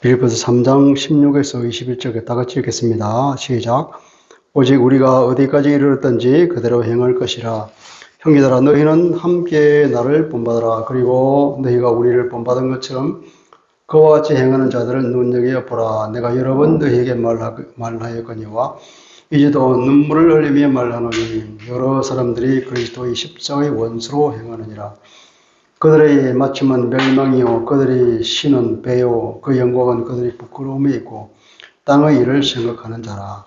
빌립보서 3장 16에서 21절에 다 같이 읽겠습니다. 시작. 오직 우리가 어디까지 이르렀든지 그대로 행할 것이라. 형제들아, 너희는 함께 나를 본받아라. 그리고 너희가 우리를 본받은 것처럼 그와 같이 행하는 자들을 눈여겨보라. 내가 여러 번 너희에게 말하였거니와 이제도 눈물을 흘리며 말하노니 여러 사람들이 그리스도의 십자가의 원수로 행하느니라. 그들의 마침은 멸망이요 그들의 신은 배요 그 영광은 그들의 부끄러움이 있고 땅의 일을 생각하는 자라.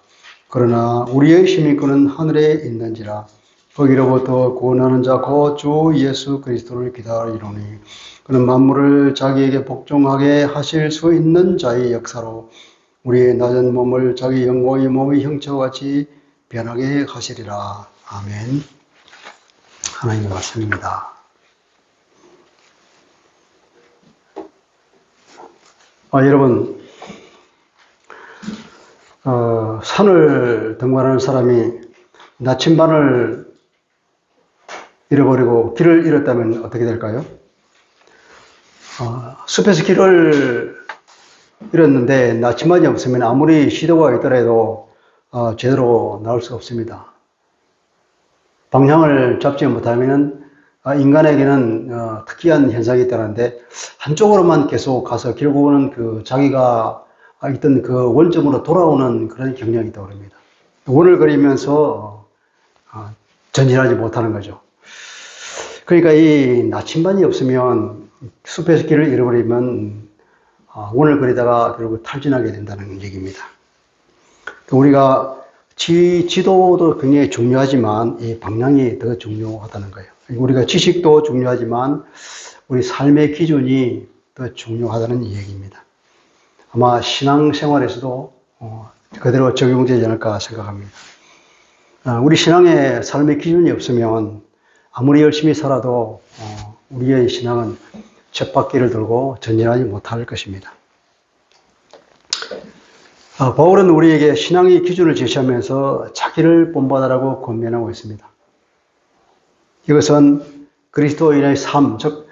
그러나 우리의 힘이 그는 하늘에 있는지라. 거기로부터 구원하는 자 곧 주 예수 그리스도를 기다리노니 그는 만물을 자기에게 복종하게 하실 수 있는 자의 역사로 우리의 낮은 몸을 자기 영광의 몸의 형체와 같이 변하게 하시리라. 아멘. 하나님의 말씀입니다. 여러분, 산을 등반하는 사람이 나침반을 잃어버리고 길을 잃었다면 어떻게 될까요? 숲에서 길을 잃었는데 나침반이 없으면 아무리 시도가 있더라도 제대로 나올 수 없습니다. 방향을 잡지 못하면 인간에게는 특이한 현상이 있다는데 한쪽으로만 계속 가서 결국은 그 자기가 있던 그 원점으로 돌아오는 그런 경향이 있다고 합니다. 원을 그리면서 전진하지 못하는 거죠. 그러니까 이 나침반이 없으면 숲에서 길을 잃어버리면 원을 그리다가 결국 탈진하게 된다는 얘기입니다. 우리가 지도도 굉장히 중요하지만 이 방향이 더 중요하다는 거예요. 우리가 지식도 중요하지만 우리 삶의 기준이 더 중요하다는 얘기입니다. 아마 신앙생활에서도 그대로 적용되지 않을까 생각합니다. 우리 신앙의 삶의 기준이 없으면 아무리 열심히 살아도 우리의 신앙은 쳇바퀴를 돌고 전진하지 못할 것입니다. 바울은 우리에게 신앙의 기준을 제시하면서 자기를 본받으라고 권면하고 있습니다. 이것은 그리스도인의 삶, 즉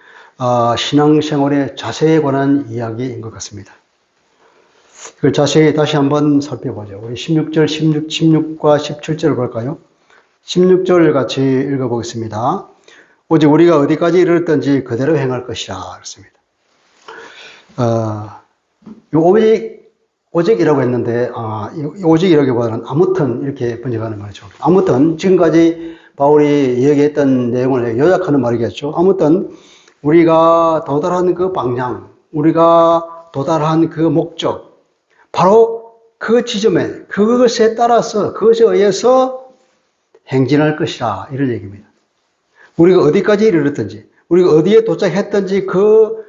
신앙생활의 자세에 관한 이야기인 것 같습니다. 이걸 자세히 다시 한번 살펴보죠. 우리 16절, 16과 17절을 볼까요? 16절 같이 읽어보겠습니다. 오직 우리가 어디까지 이르렀든지 그대로 행할 것이라 그랬습니다. 오직이라고 했는데 오직이라기보다는 아무튼 이렇게 번역하는 말이죠. 아무튼 지금까지 바울이 얘기했던 내용을 요약하는 말이겠죠. 아무튼 우리가 도달한 그 방향, 우리가 도달한 그 목적, 바로 그 지점에 그것에 따라서 그것에 의해서 행진할 것이라 이런 얘기입니다. 우리가 어디까지 이르렀든지 우리가 어디에 도착했든지 그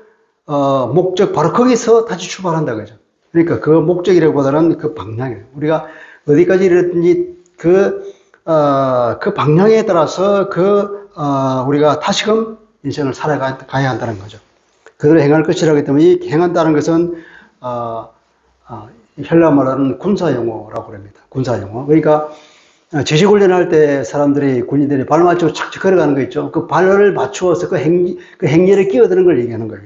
목적 바로 거기서 다시 출발한다 그죠. 그러니까 그 목적이라기보다는 그 방향이에요. 우리가 어디까지 이르렀든지 그 방향에 따라서 우리가 다시금 인생을 살아가야 한다는 거죠. 그대로 행할 것이라고 했기 때문에 이 행한다는 것은 헬라 말하는 군사용어라고 합니다. 군사용어. 그러니까 제시훈련할 때 군인들이 발 맞추고 착착 걸어가는 거 있죠. 그 발을 맞추어서 그 행렬에 끼어드는 걸 얘기하는 거예요.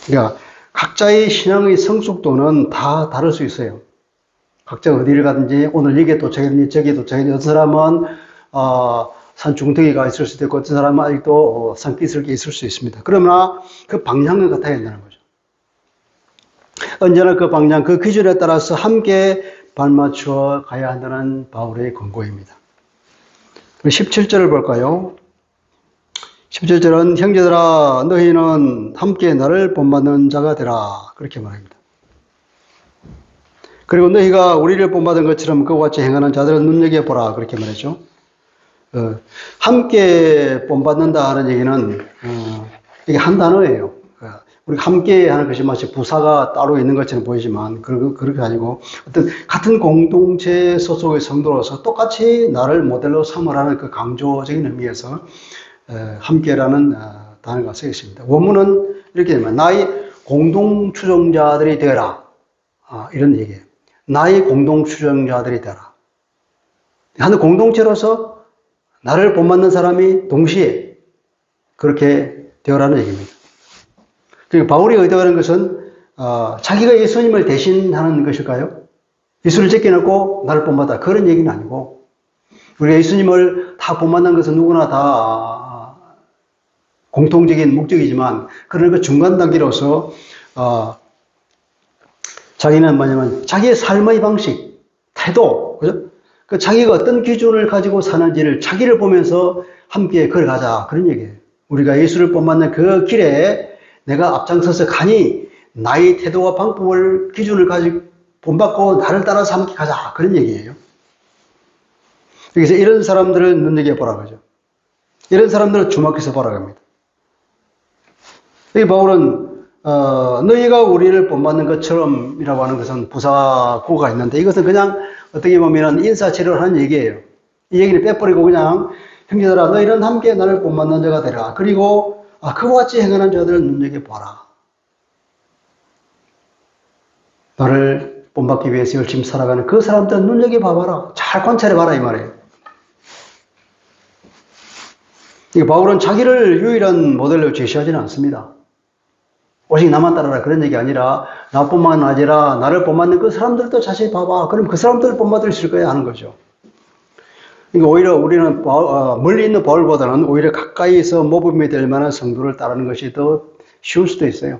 그러니까 각자의 신앙의 성숙도는 다 다를 수 있어요. 각자 어디를 가든지 오늘 여기에 도착했니 저기에 도착했니 어떤 사람은 산 중턱이가 있을 수도 있고 어떤 사람은 아직도 산기슭이 있을 수 있습니다. 그러나 그 방향은 같아야 한다는 거죠. 언제나 그 방향, 그 기준에 따라서 함께 발맞추어 가야 한다는 바울의 권고입니다. 17절을 볼까요? 17절은 형제들아 너희는 함께 나를 본받는 자가 되라 그렇게 말합니다. 그리고 너희가 우리를 본받은 것처럼 그와 같이 행하는 자들을 눈여겨보라 그렇게 말했죠. 함께 본받는다 하는 얘기는 이게 한 단어예요. 우리가 함께 하는 것이 마치 부사가 따로 있는 것처럼 보이지만 그렇게 아니고 어떤 같은 공동체 소속의 성도로서 똑같이 나를 모델로 삼으라는 그 강조적인 의미에서 함께라는 단어가 쓰여 있습니다. 원문은 이렇게 되면 나의 공동 추종자들이 되어라 이런 얘기예요. 나의 공동 추종자들이 되어라. 한 공동체로서 나를 본받는 사람이 동시에 그렇게 되어라는 얘기입니다. 그리고 바울이 의도하는 것은 자기가 예수님을 대신하는 것일까요? 예수를 제껴놓고 나를 본받아. 그런 얘기는 아니고, 우리가 예수님을 다 본받는 것은 누구나 다 공통적인 목적이지만, 그런 그 중간 단계로서, 자기는 뭐냐면, 자기의 삶의 방식, 태도, 그죠? 그 자기가 어떤 기준을 가지고 사는지를 자기를 보면서 함께 걸어가자. 그런 얘기예요. 우리가 예수를 본받는 그 길에 내가 앞장서서 가니 나의 태도와 방법을 기준을 가지고 본받고 나를 따라서 함께 가자. 그런 얘기예요. 그래서 이런 사람들을 눈여겨보라 그러죠. 이런 사람들을 주목해서 보라고 합니다. 이 바울은 너희가 우리를 본받는 것처럼이라고 하는 것은 부사구가 있는데 이것은 그냥 어떻게 보면 인사치레를 하는 얘기예요. 이 얘기를 빼버리고 그냥 형제들아 너희는 함께 나를 본받는 자가 되라. 그리고 그와 같이 행하는 자들을 눈여겨보라. 너를 본받기 위해서 열심히 살아가는 그 사람들은 눈여겨봐봐라. 잘 관찰해봐라 이 말이에요. 바울은 자기를 유일한 모델로 제시하지는 않습니다. 오직 나만 따라라 그런 얘기 아니라 나뿐만 아니라 나를 본받는 그 사람들도 자세히 봐봐. 그럼 그 사람들을 본받을 수 있을 거야 하는 거죠. 그러니까 오히려 우리는 멀리 있는 바울보다는 오히려 가까이서 모범이 될 만한 성도를 따르는 것이 더 쉬울 수도 있어요.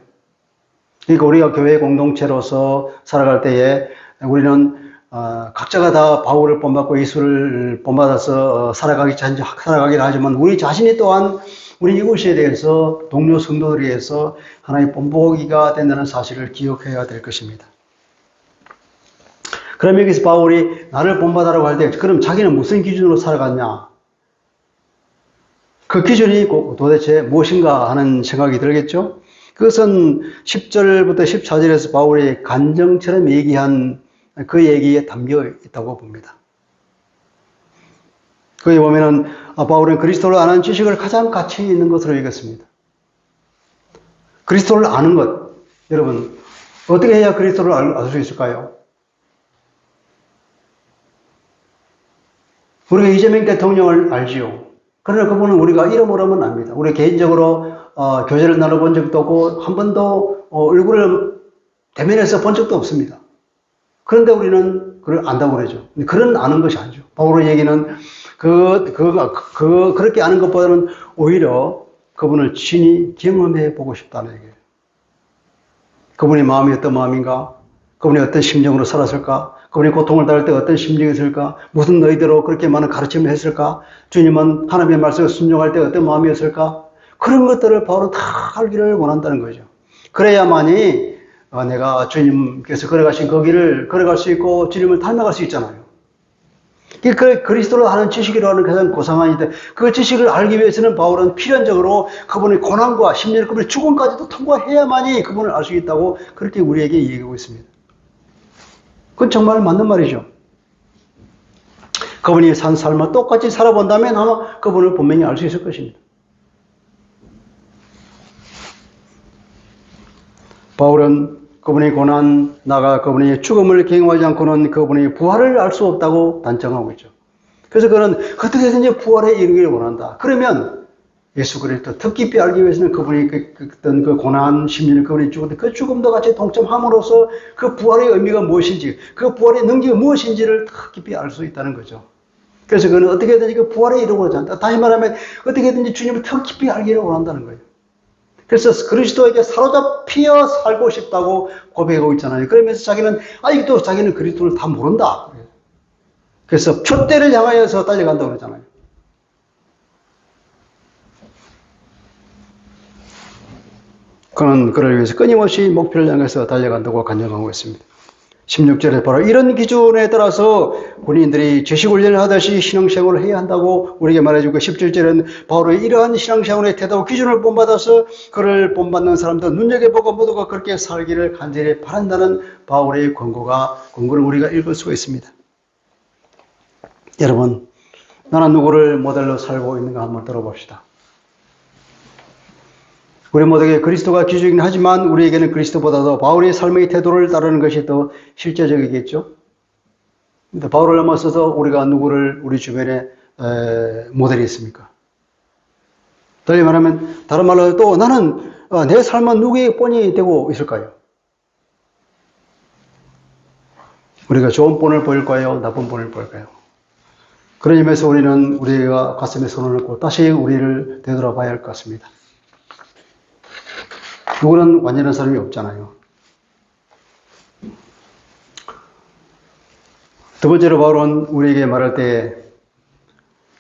그러니까 우리가 교회 공동체로서 살아갈 때에 우리는 각자가 다 바울을 본받고 예수를 본받아서 살아가긴 하지만 우리 자신이 또한 우리 이곳에 대해서 동료 성도들에 의해서 하나의 본보기가 된다는 사실을 기억해야 될 것입니다. 그럼 여기서 바울이 나를 본받아라고 할 때 그럼 자기는 무슨 기준으로 살아갔냐? 그 기준이 도대체 무엇인가 하는 생각이 들겠죠? 그것은 10절부터 14절에서 바울이 간정처럼 얘기한 그 얘기에 담겨 있다고 봅니다. 거기 보면은 바울은 그리스도를 아는 지식을 가장 가치 있는 것으로 여겼습니다. 그리스도를 아는 것, 여러분 어떻게 해야 그리스도를 알 수 있을까요? 우리가 이재명 대통령을 알지요. 그러나 그분은 우리가 이름으로만 압니다. 우리 개인적으로 교제를 나눠본 적도 없고 한 번도 얼굴을 대면해서 본 적도 없습니다. 그런데 우리는 그걸 안다고 그러죠. 그런 아는 것이 아니죠. 바울의 얘기는 그렇게 아는 것보다는 오히려 그분을 친히 경험해 보고 싶다는 얘기예요. 그분의 마음이 어떤 마음인가? 그분이 어떤 심정으로 살았을까? 그분이 고통을 당할 때 어떤 심정이었을까? 무슨 너희대로 그렇게 많은 가르침을 했을까? 주님은 하나님의 말씀을 순종할 때 어떤 마음이었을까? 그런 것들을 바울은 다 알기를 원한다는 거죠. 그래야만이 내가 주님께서 걸어가신 그 길을 걸어갈 수 있고 주님을 닮아갈 수 있잖아요. 그 그리스도를 아는 지식이라고 하는 가장 고상한인데 그 지식을 알기 위해서는 바울은 필연적으로 그분의 고난과 심지어 그분의 죽음까지도 통과해야만이 그분을 알 수 있다고 그렇게 우리에게 얘기하고 있습니다. 그건 정말 맞는 말이죠. 그분이 산 삶을 똑같이 살아본다면 아마 그분을 분명히 알 수 있을 것입니다. 바울은 그분의 고난, 그분의 죽음을 경험하지 않고는 그분의 부활을 알 수 없다고 단정하고 있죠. 그래서 그는 어떻게든지 부활에 이르기를 원한다. 그러면 예수 그리스도 더 깊이 알기 위해서는 그분이 어떤 그 고난, 심리를 그분이 죽었는데 그 죽음도 같이 동참함으로써 그 부활의 의미가 무엇인지, 그 부활의 능력이 무엇인지를 더 깊이 알 수 있다는 거죠. 그래서 그는 어떻게든지 그 부활에 이르고자 한다. 다시 말하면 어떻게든지 주님을 더 깊이 알기를 원한다는 거예요. 그래서 그리스도에게 사로잡혀 살고 싶다고 고백하고 있잖아요. 그러면서 자기는 아직도 자기는 그리스도를 다 모른다. 그래서 표대를 향하여서 달려간다고 그러잖아요. 그는 그를 위해서 끊임없이 목표를 향해서 달려간다고 간증하고 있습니다. 16절에 바로 이런 기준에 따라서 군인들이 제식훈련을 하듯이 신앙생활을 해야 한다고 우리에게 말해주고 17절에는 바울의 이러한 신앙생활의 태도 기준을 본받아서 그를 본받는 사람들 눈여겨보고 모두가 그렇게 살기를 간절히 바란다는 바울의 권고를 우리가 읽을 수가 있습니다. 여러분, 나는 누구를 모델로 살고 있는가 한번 들어봅시다. 우리 모두에게 그리스도가 기준이긴 하지만 우리에게는 그리스도보다도 바울의 삶의 태도를 따르는 것이 더 실제적이겠죠. 근데 바울을 넘어서서 우리가 누구를 우리 주변에 모델이 있습니까? 다른 말로 또 나는 내 삶은 누구의 본이 되고 있을까요? 우리가 좋은 본을 보일까요? 나쁜 본을 보일까요? 그런 의미에서 우리는 우리가 가슴에 손을 얹고 다시 우리를 되돌아봐야 할 것 같습니다. 누구는 완전한 사람이 없잖아요. 두 번째로 바울은 우리에게 말할 때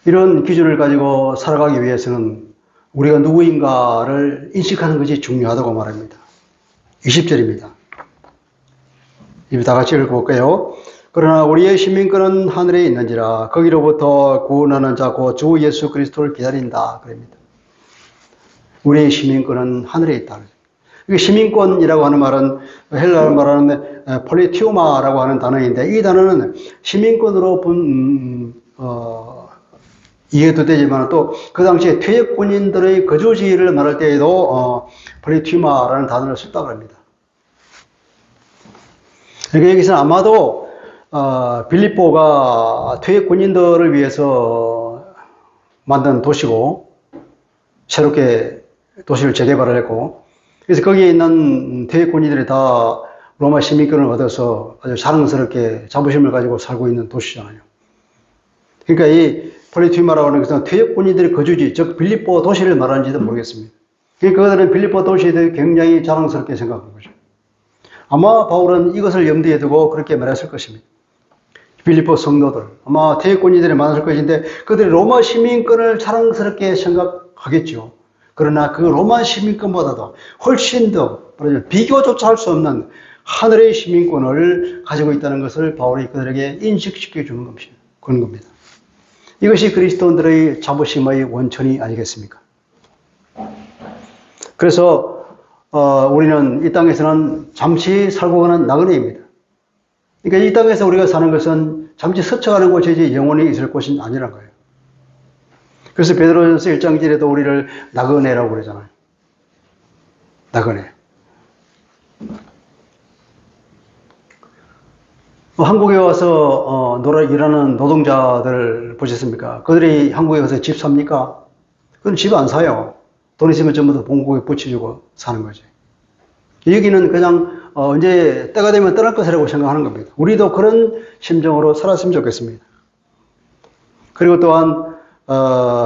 이런 기준을 가지고 살아가기 위해서는 우리가 누구인가를 인식하는 것이 중요하다고 말합니다. 20절입니다. 이거 다 같이 읽어볼까요? 그러나 우리의 시민권은 하늘에 있는지라 거기로부터 구원하는 자 곧 주 예수 그리스도를 기다린다. 그럽니다. 우리의 시민권은 하늘에 있다. 시민권이라고 하는 말은 헬라어로 말하는 폴리티우마라고 하는 단어인데 이 단어는 시민권으로 이해도 되지만 또 그 당시에 퇴역군인들의 거주지를 말할 때에도 폴리티우마라는 단어를 썼다고 합니다. 그러니까 여기서는 아마도 빌립보가 퇴역군인들을 위해서 만든 도시고 새롭게 도시를 재개발을 했고 그래서 거기에 있는 퇴역군인들이 다 로마 시민권을 얻어서 아주 자랑스럽게 자부심을 가지고 살고 있는 도시잖아요. 그러니까 이 폴리티우마라고 하는 것은 퇴역군인들의 거주지, 즉 빌립보 도시를 말하는지도 모르겠습니다. 그러니까 그들은 빌립보 도시에 대해 굉장히 자랑스럽게 생각한 거죠. 아마 바울은 이것을 염두에 두고 그렇게 말했을 것입니다. 빌립보 성도들, 아마 퇴역군인들이 많았을 것인데 그들이 로마 시민권을 자랑스럽게 생각하겠죠. 그러나 그 로마 시민권보다도 훨씬 더 비교조차 할 수 없는 하늘의 시민권을 가지고 있다는 것을 바울이 그들에게 인식시켜 주는 겁니다. 그런 겁니다. 이것이 그리스도인들의 자부심의 원천이 아니겠습니까? 그래서 우리는 이 땅에서는 잠시 살고 가는 나그네입니다. 그러니까 이 땅에서 우리가 사는 것은 잠시 스쳐가는 곳이지 영원히 있을 곳이 아니란 거예요. 그래서 베드로전서 1장 1절에도 우리를 나그네라고 그러잖아요. 나그네. 한국에 와서 일하는 노동자들 보셨습니까? 그들이 한국에 가서 집 삽니까? 그건 집 안 사요. 돈 있으면 전부 다 본국에 붙여주고 사는 거지. 여기는 그냥 언제 때가 되면 떠날 것이라고 생각하는 겁니다. 우리도 그런 심정으로 살았으면 좋겠습니다. 그리고 또한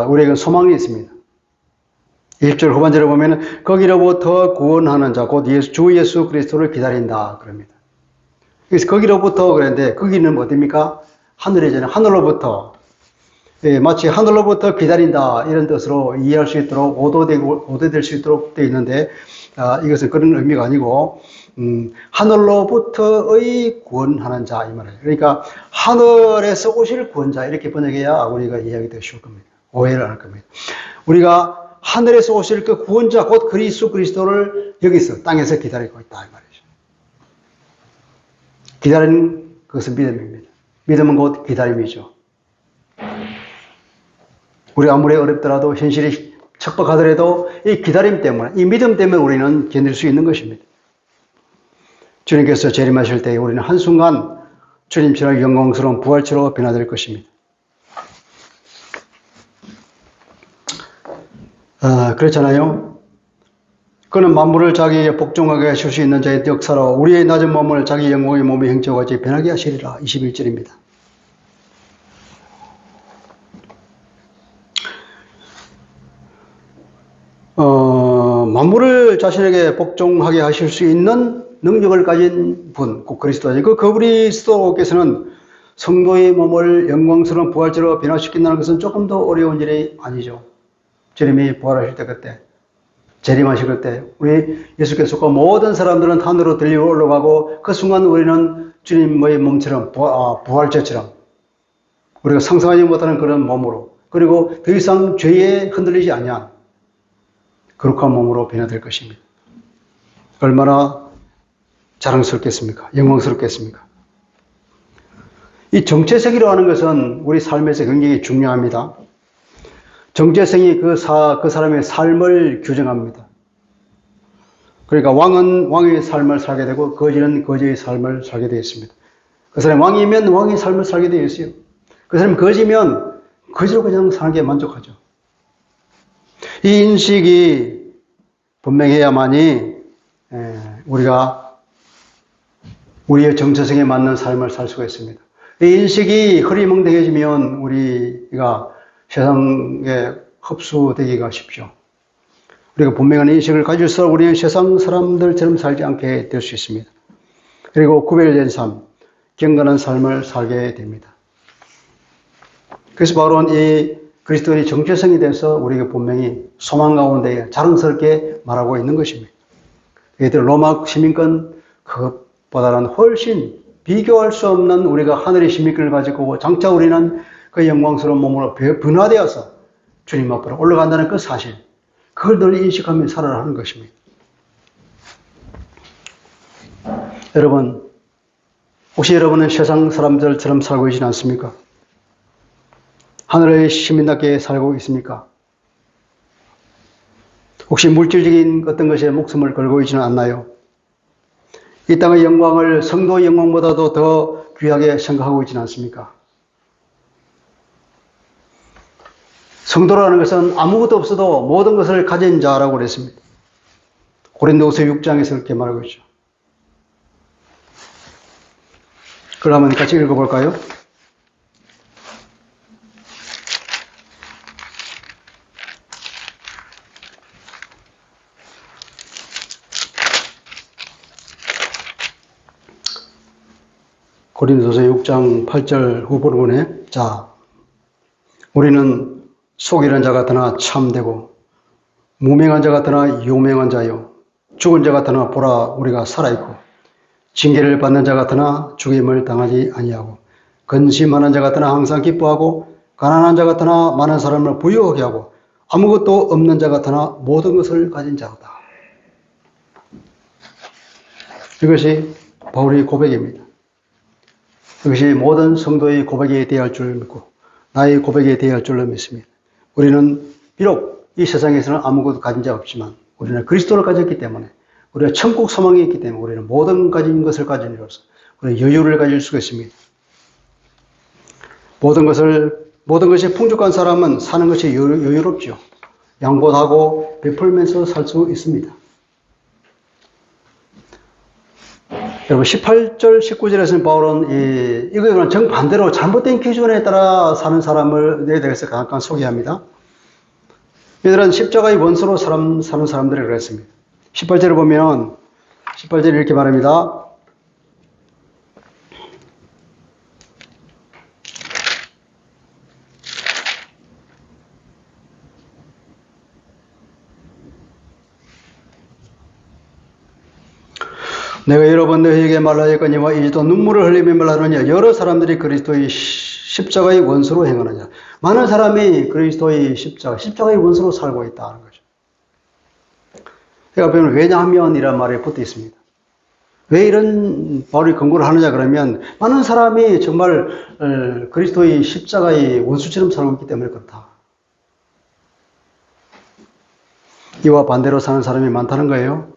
우리에게 소망이 있습니다. 1절 후반절에 보면 거기로부터 구원하는 자 곧 주 예수 그리스도를 기다린다 그럽니다. 그래서 거기로부터 그랬는데 거기는 어디입니까? 하늘이잖아요. 하늘로부터. 예, 마치 하늘로부터 기다린다 이런 뜻으로 이해할 수 있도록 오도될 수 있도록 되어 있는데 이것은 그런 의미가 아니고 하늘로부터의 구원하는 자 이 말이에요. 그러니까 하늘에서 오실 구원자 이렇게 번역해야 우리가 이해하기 더 쉬울 겁니다. 오해를 안 할 겁니다. 우리가 하늘에서 오실 그 구원자 곧 그리스도를 여기서 땅에서 기다리고 있다 이 말이죠. 기다리는 그것은 믿음입니다. 믿음은 곧 기다림이죠. 우리가 아무리 어렵더라도 현실이 척박하더라도 이 기다림 때문에 이 믿음 때문에 우리는 견딜 수 있는 것입니다. 주님께서 재림하실 때 우리는 한순간 주님처럼 영광스러운 부활체로 변화될 것입니다. 그렇잖아요. 그는 만물을 자기에게 복종하게 하실 수 있는 자의 역사로 우리의 낮은 몸을 자기 영광의 몸의 형체와 같이 변하게 하시리라. 21절입니다. 만물을 자신에게 복종하게 하실 수 있는 능력을 가진 분, 곧 그리스도죠. 그 그리스도께서는 성도의 몸을 영광스러운 부활체로 변화시킨다는 것은 조금 더 어려운 일이 아니죠. 주님이 부활하실 때 그때, 재림하실 때 우리 예수께서 모든 사람들은 하늘로 들려 올라가고 그 순간 우리는 주님의 몸처럼 부활체처럼 우리가 상상하지 못하는 그런 몸으로 그리고 더 이상 죄에 흔들리지 아니한 거룩한 몸으로 변화될 것입니다. 얼마나 자랑스럽겠습니까? 영광스럽겠습니까? 이 정체성이라고 하는 것은 우리 삶에서 굉장히 중요합니다. 정체성이 그 사람의 삶을 규정합니다. 그러니까 왕은 왕의 삶을 살게 되고 거지는 거지의 삶을 살게 되어 있습니다. 그 사람이 왕이면 왕의 삶을 살게 되어 있어요. 그 사람이 거지면 거지로 그냥 사는 게 만족하죠. 이 인식이 분명해야만이 우리가 우리의 정체성에 맞는 삶을 살 수가 있습니다. 이 인식이 흐리멍텅해지면 우리가 세상에 흡수되기가 쉽죠. 우리가 분명한 인식을 가질수록 우리는 세상 사람들처럼 살지 않게 될 수 있습니다. 그리고 구별된 삶, 경건한 삶을 살게 됩니다. 그래서 바울은 이 그리스도인의 정체성에 대해서 우리에게 분명히 소망 가운데 자랑스럽게 말하고 있는 것입니다. 이들 로마 시민권 그것보다는 훨씬 비교할 수 없는 우리가 하늘의 시민권을 가지고 장차 우리는 그 영광스러운 몸으로 변화되어서 주님 앞으로 올라간다는 그 사실, 그걸 늘 인식하며 살아라 하는 것입니다. 여러분, 혹시 여러분은 세상 사람들처럼 살고 있지는 않습니까? 하늘의 시민답게 살고 있습니까? 혹시 물질적인 어떤 것에 목숨을 걸고 있지는 않나요? 이 땅의 영광을 성도의 영광보다도 더 귀하게 생각하고 있지는 않습니까? 성도라는 것은 아무것도 없어도 모든 것을 가진 자라고 그랬습니다. 고린도후서 6장에서 그렇게 말하고 있죠. 그걸 한번 같이 읽어볼까요? 고린도서 6장 8절 후부분에 자, 우리는 속이는 자 같으나 참되고 무명한 자 같으나 유명한 자요 죽은 자 같으나 보라 우리가 살아있고 징계를 받는 자 같으나 죽임을 당하지 아니하고 근심하는 자 같으나 항상 기뻐하고 가난한 자 같으나 많은 사람을 부유하게 하고 아무것도 없는 자 같으나 모든 것을 가진 자다. 이것이 바울의 고백입니다. 이것이 모든 성도의 고백에 대할 줄 믿고 나의 고백에 대할 줄로 믿습니다. 우리는 비록 이 세상에서는 아무것도 가진 자 없지만 우리는 그리스도를 가졌기 때문에 우리가 천국 소망이 있기 때문에 우리는 모든 가진 것을 가진 이로서 우리는 여유를 가질 수가 있습니다. 모든 것이 풍족한 사람은 사는 것이 여유롭죠. 양보하고 베풀면서 살 수 있습니다. 여러분 18절 19절에서는 바울은 이거는 정반대로 잘못된 기준에 따라 사는 사람을 대해서 잠깐 소개합니다. 이들은 십자가의 원수로 사는 사람들을 그랬습니다. 18절을 보면 18절에 이렇게 말합니다. 내가 여러 번 너희에게 말하였거니와 이제도 눈물을 흘리며 말하느냐 여러 사람들이 그리스도의 십자가의 원수로 행하느냐 많은 사람이 그리스도의 십자가의 원수로 살고 있다는 거죠. 제가 보면 왜냐하면이라는 말이 붙어 있습니다. 왜 이런 바울이 근거를 하느냐 그러면 많은 사람이 정말 그리스도의 십자가의 원수처럼 살고 있기 때문에 그렇다. 이와 반대로 사는 사람이 많다는 거예요.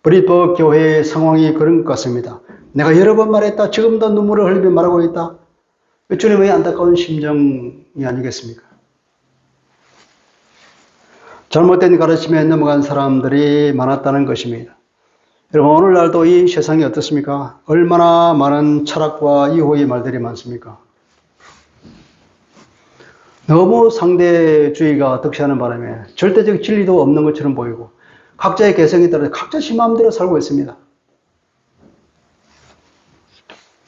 브리퍼 교회의 상황이 그런 것 같습니다. 내가 여러 번 말했다. 지금도 눈물을 흘리며 말하고 있다. 주님의 안타까운 심정이 아니겠습니까? 잘못된 가르침에 넘어간 사람들이 많았다는 것입니다. 여러분 오늘날도 이 세상이 어떻습니까? 얼마나 많은 철학과 이호의 말들이 많습니까? 너무 상대주의가 득세하는 바람에 절대적 진리도 없는 것처럼 보이고 각자의 개성에 따라 각자 지 마음대로 살고 있습니다.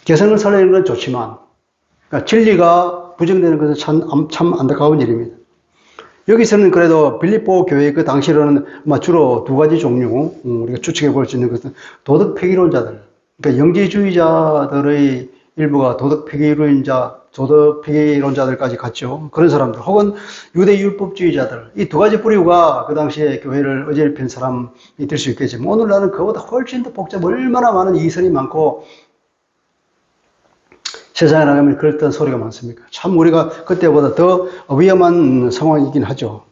개성을 살리는 건 좋지만 그러니까 진리가 부정되는 것은 참 안타까운 일입니다. 여기서는 그래도 빌립보 교회 그 당시로는 아마 주로 두 가지 종류 우리가 추측해 볼 수 있는 것은 도덕 폐기론자들, 그러니까 영지주의자들의 일부가 도덕 폐기론자들까지 갔죠. 그런 사람들 혹은 유대 율법주의자들 이 두 가지 부류가 그 당시에 교회를 어지럽힌 사람이 될 수 있겠지만 오늘날은 그보다 훨씬 더 얼마나 많은 이설이 많고 세상에 나가면 그랬던 소리가 많습니까? 참 우리가 그때보다 더 위험한 상황이긴 하죠.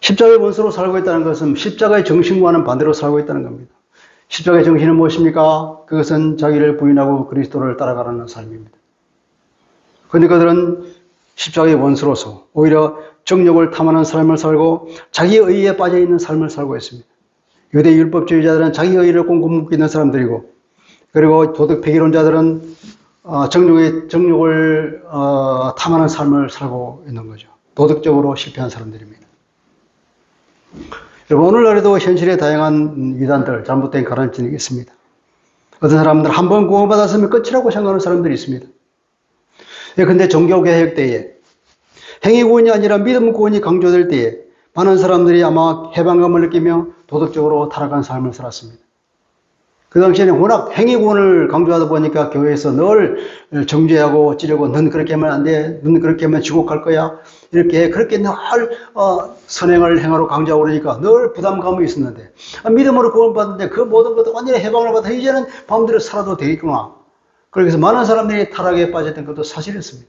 십자가의 원수로 살고 있다는 것은 십자가의 정신과는 반대로 살고 있다는 겁니다. 십자가의 정신은 무엇입니까? 그것은 자기를 부인하고 그리스도를 따라가라는 삶입니다. 그런데 그들은 십자가의 원수로서 오히려 정욕을 탐하는 삶을 살고 자기의 의에 빠져있는 삶을 살고 있습니다. 유대 율법주의자들은 자기 의를 꽁꽁 묶고 있는 사람들이고 그리고 도덕 폐기론자들은 정욕을 탐하는 삶을 살고 있는 거죠. 도덕적으로 실패한 사람들입니다. 여러분, 오늘날에도 현실에 다양한 이단들, 잘못된 가르침이 있습니다. 어떤 사람들 한 번 구원받았으면 끝이라고 생각하는 사람들이 있습니다. 그런데 종교개혁 때에 행위구원이 아니라 믿음 구원이 강조될 때에 많은 사람들이 아마 해방감을 느끼며 도덕적으로 타락한 삶을 살았습니다. 그 당시에는 워낙 행위구원을 강조하다 보니까 교회에서 늘 정죄하고 찌르고 넌 그렇게 하면 안 돼, 넌 그렇게 하면 지옥 갈 거야, 그렇게 늘 선행을 행하러 강조하고 그러니까 늘 부담감이 있었는데 믿음으로 구원받는데 그 모든 것도 완전히 해방을 받아 이제는 마음대로 살아도 되겠구나. 그래서 많은 사람들이 타락에 빠졌던 것도 사실이었습니다.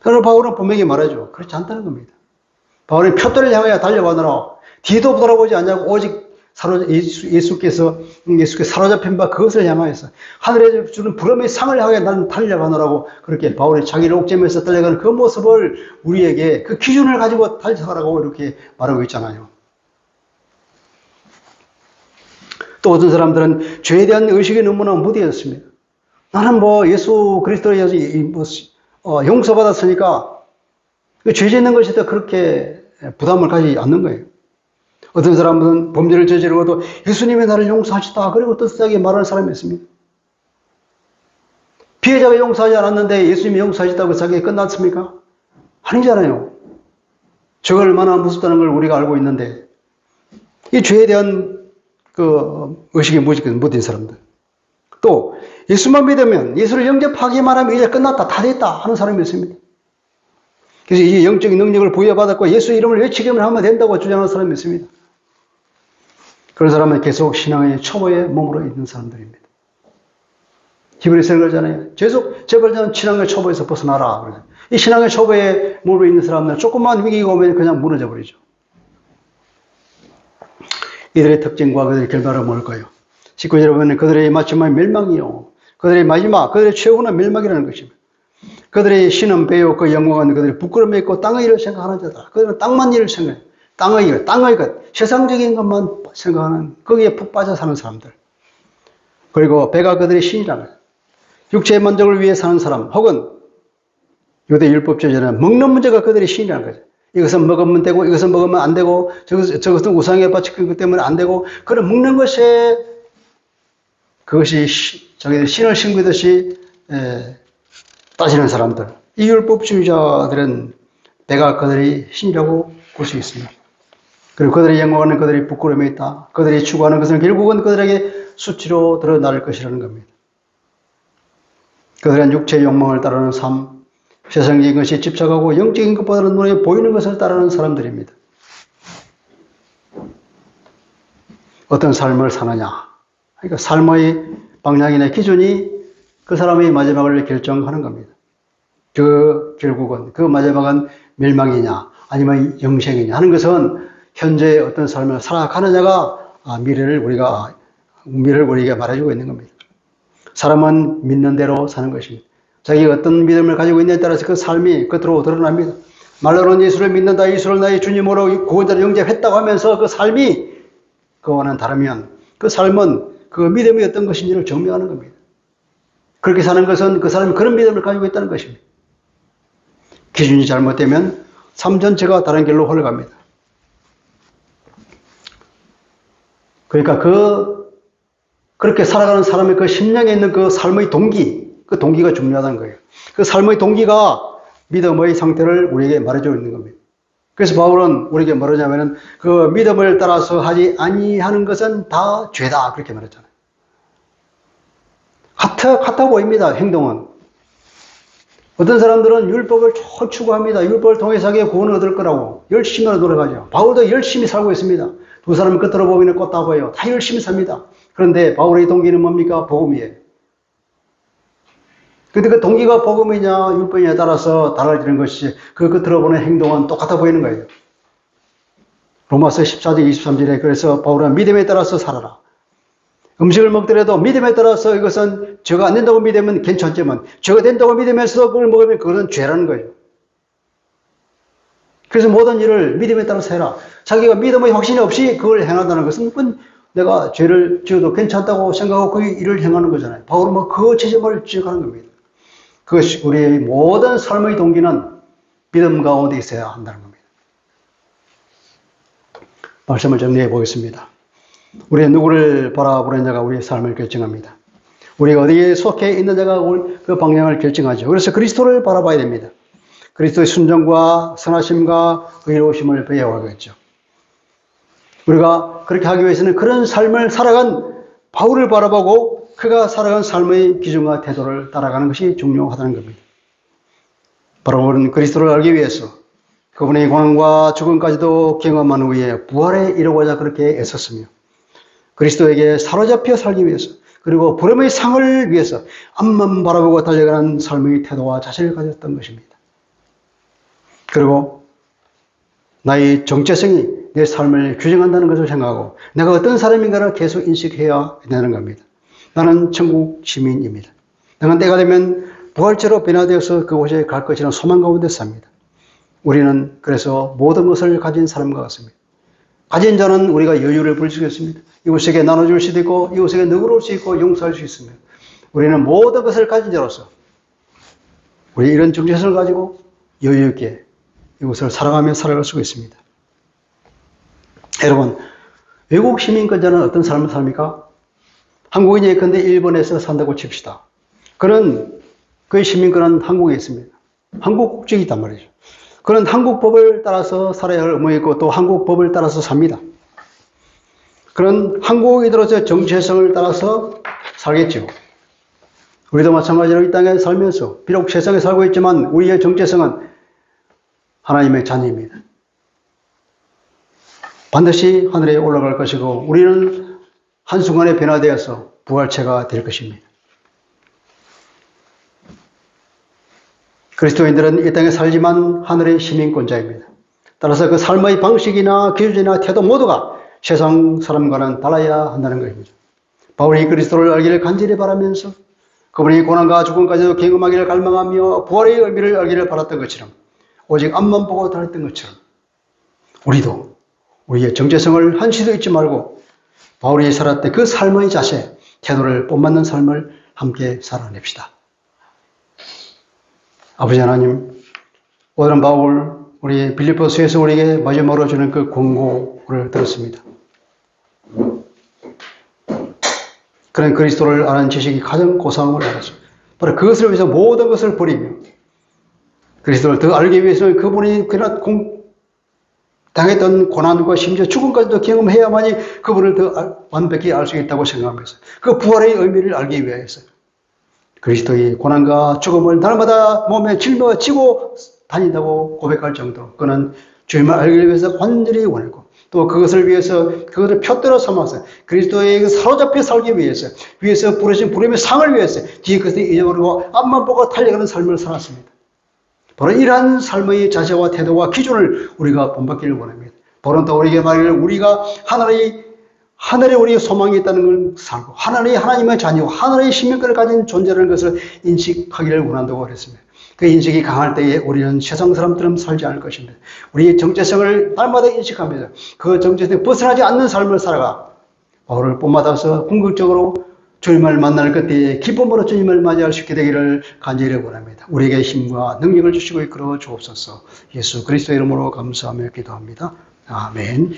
그러나 바울은 분명히 말하죠. 그렇지 않다는 겁니다. 바울이 표대를 향하여 달려가느라 뒤도 돌아보지 않냐고 오직 예수께서 사로잡힌 바 그것을 향하여서 하늘에 주는 부름의 상을 향해 나는 달려가느라고 그렇게 바울이 자기를 옥죄면서 달려가는 그 모습을 우리에게 그 기준을 가지고 달려가라고 이렇게 말하고 있잖아요. 또 어떤 사람들은 죄에 대한 의식이 너무나 무디었습니다. 나는 예수 그리스도에 의해서 용서받았으니까 죄 짓는 것이 더 그렇게 부담을 가지지 않는 거예요. 어떤 사람은 범죄를 저지르고도 예수님이 나를 용서하시다 그리고 뜻하게 말하는 사람이 있습니다. 피해자가 용서하지 않았는데 예수님이 용서하시다고 자기가 끝났습니까? 아니잖아요. 저가 얼마나 무섭다는 걸 우리가 알고 있는데 이 죄에 대한 그 의식이 무딘 사람들, 또 예수만 믿으면 예수를 영접하기만 하면 이제 끝났다 다 됐다 하는 사람이 있습니다. 그래서 이 영적인 능력을 부여받았고 예수 이름을 외치기만 하면 된다고 주장하는 사람이 있습니다. 그런 사람은 계속 신앙의 초보에 머물러 있는 사람들입니다. 히브리서는 그러잖아요. 계속 제발 좀 신앙의 초보에서 벗어나라. 이 신앙의 초보에 머물러 있는 사람들은 조금만 위기가 오면 그냥 무너져 버리죠. 이들의 특징과 그들의 결과를 뭘까요? 19절에 보면 그들의 마지막 멸망이요. 그들의 마지막, 그들의 최후는 멸망이라는 것입니다. 그들의 신은 배요, 그 영광은 그들의 부끄러움에 있고 땅의 일을 생각하는 자다. 그들은 땅만 일을 생각해요. 땅의 것, 세상적인 것만 생각하는, 거기에 푹 빠져 사는 사람들. 그리고 배가 그들의 신이라는 거예요. 육체의 만족을 위해 사는 사람, 혹은 유대 율법주의자는 먹는 문제가 그들의 신이라는 거죠. 이것은 먹으면 되고, 이것은 먹으면 안 되고, 저것은 우상에 바치는 것 때문에 안 되고, 그런 먹는 것에 그것이 자기들 신을 신기듯이 따지는 사람들. 이 율법주의자들은 배가 그들의 신이라고 볼 수 있습니다. 그리고 그들의 영광은 그들의 부끄러움에 있다. 그들이 추구하는 것은 결국은 그들에게 수치로 드러날 것이라는 겁니다. 그들은 육체의 욕망을 따르는 삶, 세상적인 것이 집착하고 영적인 것보다는 눈에 보이는 것을 따르는 사람들입니다. 어떤 삶을 사느냐. 그러니까 삶의 방향이나 기준이 그 사람의 마지막을 결정하는 겁니다. 결국은 그 마지막은 멸망이냐 아니면 영생이냐 하는 것은 현재의 어떤 삶을 살아가느냐가 미래를 우리에게 말해주고 있는 겁니다. 사람은 믿는 대로 사는 것입니다. 자기가 어떤 믿음을 가지고 있느냐에 따라서 그 삶이 겉으로 드러납니다. 말로는 예수를 믿는다, 예수를 나의 주님으로 구원자로 영접했다고 하면서 그 삶이 그와는 다르면 그 삶은 그 믿음이 어떤 것인지를 증명하는 겁니다. 그렇게 사는 것은 그 사람이 그런 믿음을 가지고 있다는 것입니다. 기준이 잘못되면 삶 전체가 다른 길로 흘러갑니다. 그러니까 그렇게 살아가는 사람의 그 심령에 있는 그 삶의 동기, 그 동기가 중요하다는 거예요. 그 삶의 동기가 믿음의 상태를 우리에게 말해주고 있는 겁니다. 그래서 바울은 우리에게 뭐라냐면은 그 믿음을 따라서 하지 아니하는 것은 다 죄다 그렇게 말했잖아요. 같아 보입니다. 행동은. 어떤 사람들은 율법을 추구합니다. 율법을 통해서 자기의 구원을 얻을 거라고 열심히 노력하죠. 바울도 열심히 살고 있습니다. 두 사람은 끝으로 보기는 꽃다고요. 다 열심히 삽니다. 그런데 바울의 동기는 뭡니까? 복음이에요. 근데 그 동기가 복음이냐 율법이냐에 따라서 달라지는 것이 그 끝으로 보는 행동은 똑같아 보이는 거예요. 로마서 14장 23절에 그래서 바울은 믿음에 따라서 살아라. 음식을 먹더라도 믿음에 따라서 이것은 죄가 안 된다고 믿으면 괜찮지만 죄가 된다고 믿으면서 그걸 먹으면 그것은 죄라는 거예요. 그래서 모든 일을 믿음에 따라서 해라. 자기가 믿음의 확신이 없이 그걸 행한다는 것은 그건 내가 죄를 지어도 괜찮다고 생각하고 그 일을 행하는 거잖아요. 바울은 뭐 그 지점을 지적하는 겁니다. 그것이 우리의 모든 삶의 동기는 믿음 가운데 있어야 한다는 겁니다. 말씀을 정리해 보겠습니다. 우리는 누구를 바라보는 자가 우리의 삶을 결정합니다. 우리가 어디에 속해 있는 자가 그 방향을 결정하죠. 그래서 그리스도를 바라봐야 됩니다. 그리스도의 순종과 선하심과 의로우심을 배워야겠죠. 우리가 그렇게 하기 위해서는 그런 삶을 살아간 바울을 바라보고 그가 살아간 삶의 기준과 태도를 따라가는 것이 중요하다는 겁니다. 바로 그리스도를 알기 위해서 그분의 고난과 죽음까지도 경험한 후에 부활에 이르고자 그렇게 애썼으며 그리스도에게 사로잡혀 살기 위해서 그리고 부름의 상을 위해서 앞만 바라보고 달려가는 삶의 태도와 자세를 가졌던 것입니다. 그리고 나의 정체성이 내 삶을 규정한다는 것을 생각하고 내가 어떤 사람인가를 계속 인식해야 되는 겁니다. 나는 천국 시민입니다. 나는 때가 되면 부활체로 변화되어서 그곳에 갈 것이라는 소망 가운데 삽니다. 우리는 그래서 모든 것을 가진 사람과 같습니다. 가진 자는 우리가 여유를 부릴 수 있습니다. 이웃에게 나눠줄 수도 있고 이웃에게 너그러울 수 있고 용서할 수 있습니다. 우리는 모든 것을 가진 자로서 우리 이런 정체성을 가지고 여유 있게 이곳을 사랑하며 살아갈 수가 있습니다. 여러분, 외국 시민권자는 어떤 삶을 삽니까? 한국인이 예컨대 일본에서 산다고 칩시다. 그의 시민권은 한국에 있습니다. 한국 국적이 있단 말이죠. 그는 한국 법을 따라서 살아야 할 의무가 있고 또 한국 법을 따라서 삽니다. 그는 한국인으로서의 정체성을 따라서 살겠죠. 우리도 마찬가지로 이 땅에 살면서 비록 세상에 살고 있지만 우리의 정체성은 하나님의 자녀입니다. 반드시 하늘에 올라갈 것이고 우리는 한순간에 변화되어서 부활체가 될 것입니다. 그리스도인들은 이 땅에 살지만 하늘의 시민권자입니다. 따라서 그 삶의 방식이나 기준이나 태도 모두가 세상 사람과는 달라야 한다는 것입니다. 바울이 그리스도를 알기를 간절히 바라면서 그분이 고난과 죽음까지도 경험하기를 갈망하며 부활의 의미를 알기를 바랐던 것처럼 오직 앞만 보고 달았던 것처럼 우리도 우리의 정체성을 한시도 잊지 말고 바울이 살았던 그 삶의 자세, 태도를 본받는 삶을 함께 살아냅시다. 아버지 하나님, 오늘은 바울, 우리 빌립보서에서 우리에게 마지막으로 주는 그 권고를 들었습니다. 그런 그리스도를 아는 지식이 가장 고상함을 알았습니다. 바로 그것을 위해서 모든 것을 버리며 그리스도를 더 알기 위해서는 그분이 당했던 고난과 심지어 죽음까지도 경험해야만이 그분을 더 완벽히 알 수 있다고 생각하면서 그 부활의 의미를 알기 위해서 그리스도의 고난과 죽음을 날마다 몸에 짊어지고 다닌다고 고백할 정도로 그는 주님을 알기 위해서 간절히 원했고 또 그것을 위해서 그것을 표대로 삼아서 그리스도에게 사로잡혀 살기 위해서 부르신 부름의 상을 위해서 뒤에 것을 잊어버리고 앞만 보고 달려가는 삶을 살았습니다. 바로 이러한 삶의 자세와 태도와 기준을 우리가 본받기를 원합니다. 바로 또 우리에게 말하기를 우리가 하늘에 우리의 소망이 있다는 걸 살고 하늘이 하나님의 자녀, 하늘의 시민권을 가진 존재라는 것을 인식하기를 원한다고 그랬습니다. 그 인식이 강할 때에 우리는 세상 사람처럼 살지 않을 것입니다. 우리의 정체성을 날마다 인식하면서 그 정체성에 벗어나지 않는 삶을 살아가 바울을 본받아서 궁극적으로 주님을 만날 그때에 기쁨으로 주님을 맞이할 수 있게 되기를 간절히 원합니다. 우리에게 힘과 능력을 주시고 이끌어 주옵소서. 예수 그리스도의 이름으로 감사하며 기도합니다. 아멘.